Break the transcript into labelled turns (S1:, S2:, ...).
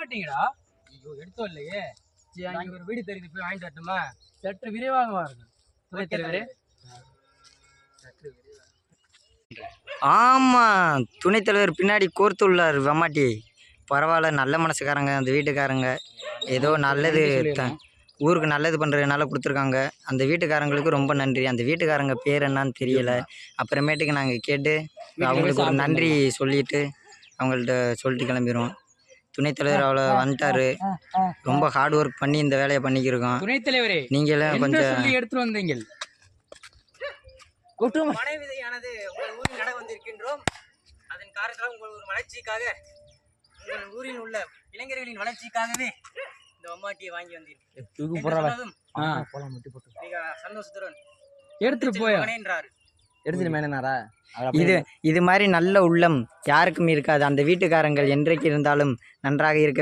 S1: மாட்டீங்கடா.
S2: ஐயோ எடுத்தோம் இல்லையே.
S1: சரி, அங்கே
S2: ஒரு வீடு தெரியுது, போய் வாங்கிட்டு வரட்டுமா?
S1: சற்று விரைவாக வாருங்கள் துணைத் தலைவரே.
S3: ஆமாம், துணைத் தலைவர் பின்னாடி கோர்த்துள்ளார் வம்மாட்டி. பரவாயில்ல, நல்ல மனசுக்காரங்க அந்த வீட்டுக்காரங்க. ஏதோ நல்லது ஊருக்கு நல்லது பண்ணுறதுனால கொடுத்துருக்காங்க. அந்த வீட்டுக்காரங்களுக்கு ரொம்ப நன்றி. அந்த வீட்டுக்காரங்க பேர் என்னன்னு தெரியலை. அப்புறமேட்டுக்கு நாங்கள் கேட்டு அவங்களுக்கு ஒரு நன்றி சொல்லிட்டு அவங்கள்ட்ட சொல்லிட்டு கிளம்பிடுவோம். துணைத் தலைவர் அவ்வளோ வந்துட்டாரு. ரொம்ப ஹார்ட் ஒர்க் பண்ணி இந்த வேலையை பண்ணிக்கிருக்கோம்.
S1: துணைத் தலைவரே,
S3: நீங்களும் கொஞ்சம்
S1: சொல்லி எடுத்துட்டு வந்தீங்க.
S2: மழை விதையானது உங்கள் ஊரில் நட வந்திருக்கின்றோம். அதன் காரணத்தால் உங்கள் ஒரு வளர்ச்சிக்காக, உங்கள் ஊரில் உள்ள இளைஞர்களின் வளர்ச்சிக்காகவே இந்த வம்மாட்டியை வாங்கி வந்தீர்கள். மிக சந்தோஷத்துடன்
S1: எடுத்துட்டு போய்
S2: என்றார்.
S4: எடுத்துட்டு மேனாரா?
S3: இது மாதிரி நல்ல உள்ளம் யாருக்கும் இருக்காது. அந்த வீட்டுக்காரங்கள் என்றைக்கு இருந்தாலும் நன்றாக இருக்க